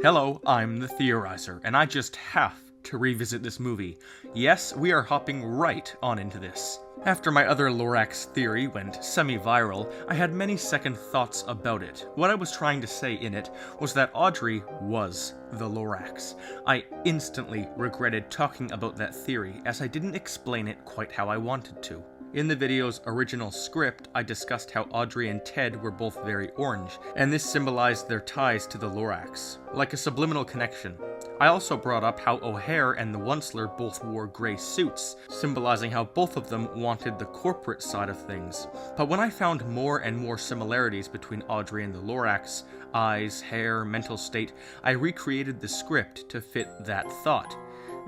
Hello, I'm the Theorizer, and I just have to revisit this movie. Yes, we are hopping right on into this. After my other LORAX theory went semi-viral, I had many second thoughts about it. What I was trying to say in it was that Audrey was the LORAX. I instantly regretted talking about that theory, as I didn't explain it quite how I wanted to. In the video's original script, I discussed how Audrey and Ted were both very orange, and this symbolized their ties to the LORAX, like a subliminal connection. I also brought up how O'Hare and the Once-Ler both wore grey suits, symbolizing how both of them wanted the corporate side of things. But when I found more and more similarities between Audrey and the LORAX, eyes, hair, mental state, I recreated the script to fit that thought.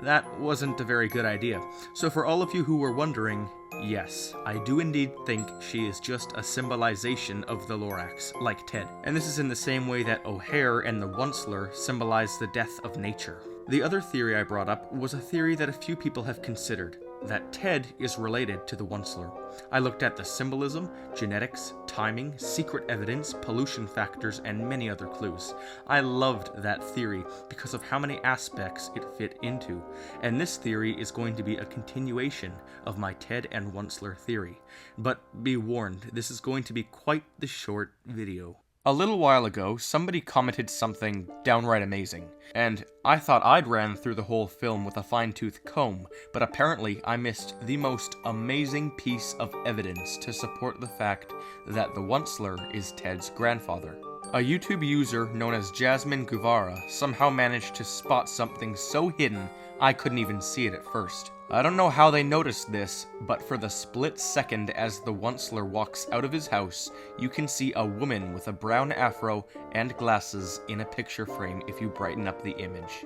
That wasn't a very good idea. So for all of you who were wondering, yes, I do indeed think she is just a symbolization of the LORAX, like Ted. And this is in the same way that O'Hare and the Once-Ler symbolize the death of nature. The other theory I brought up was a theory that a few people have considered, that Ted is related to the Once-Ler. I looked at the symbolism, genetics, timing, secret evidence, pollution factors, and many other clues. I loved that theory because of how many aspects it fit into, and this theory is going to be a continuation of my Ted and Once-Ler theory. But be warned, this is going to be quite the short video. A little while ago, somebody commented something downright amazing, and I thought I'd ran through the whole film with a fine-tooth comb, but apparently I missed the most amazing piece of evidence to support the fact that the Once-Ler is Ted's grandfather. A YouTube user known as Jasmine Guevara somehow managed to spot something so hidden I couldn't even see it at first. I don't know how they noticed this, but for the split second as the Once-Ler walks out of his house, you can see a woman with a brown afro and glasses in a picture frame if you brighten up the image.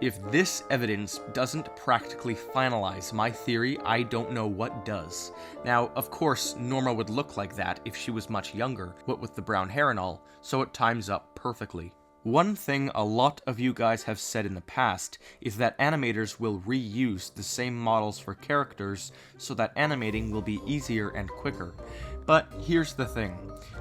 If this evidence doesn't practically finalize my theory, I don't know what does. Now, of course, Norma would look like that if she was much younger, what with the brown hair and all, so it times up perfectly. One thing a lot of you guys have said in the past is that animators will reuse the same models for characters so that animating will be easier and quicker. But here's the thing,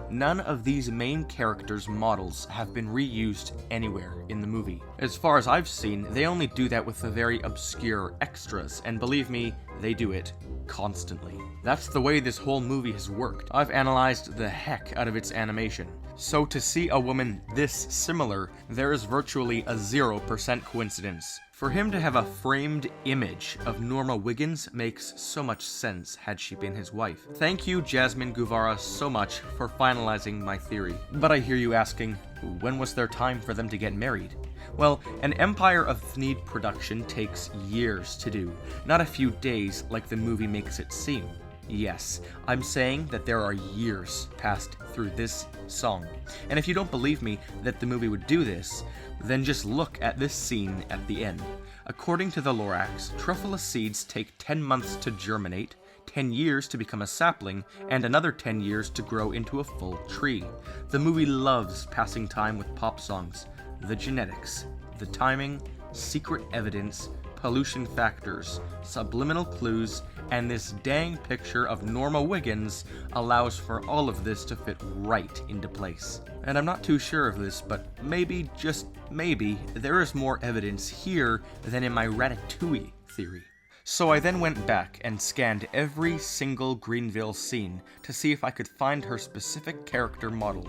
none of these main characters' models have been reused anywhere in the movie. As far as I've seen, they only do that with the very obscure extras, and believe me, they do it constantly. That's the way this whole movie has worked. I've analyzed the heck out of its animation. So to see a woman this similar, there is virtually a 0% coincidence. For him to have a framed image of Norma Wiggins makes so much sense had she been his wife. Thank you, Jasmine Guevara, so much for finalizing my theory. But I hear you asking, when was there time for them to get married? Well, an Empire of Thneed production takes years to do, not a few days like the movie makes it seem. Yes, I'm saying that there are years passed through this song. And if you don't believe me that the movie would do this, then just look at this scene at the end. According to the LORAX, Truffula seeds take 10 months to germinate, 10 years to become a sapling, and another 10 years to grow into a full tree. The movie loves passing time with pop songs. The genetics, the timing, secret evidence, pollution factors, subliminal clues, and this dang picture of Norma Wiggins allows for all of this to fit right into place. And I'm not too sure of this, but maybe, just maybe, there is more evidence here than in my Ratatouille theory. So I then went back and scanned every single Greenville scene to see if I could find her specific character model.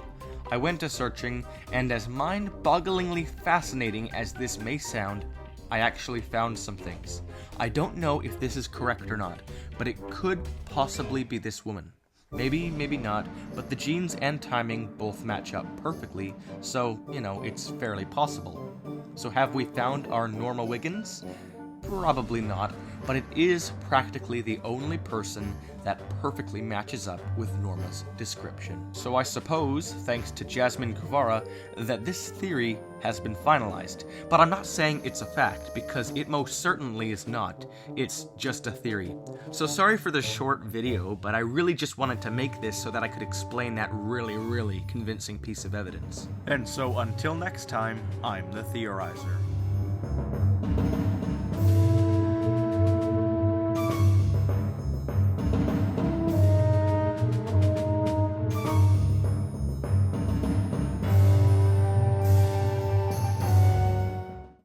I went to searching, and as mind-bogglingly fascinating as this may sound, I actually found some things. I don't know if this is correct or not, but it could possibly be this woman. Maybe, maybe not, but the genes and timing both match up perfectly, so, it's fairly possible. So have we found our Norma Wiggins? Probably not, but it is practically the only person that perfectly matches up with Norma's description. So I suppose, thanks to Jasmine Guevara, that this theory has been finalized. But I'm not saying it's a fact, because it most certainly is not. It's just a theory. So sorry for the short video, but I really just wanted to make this so that I could explain that really convincing piece of evidence. And so until next time, I'm the Theorizer.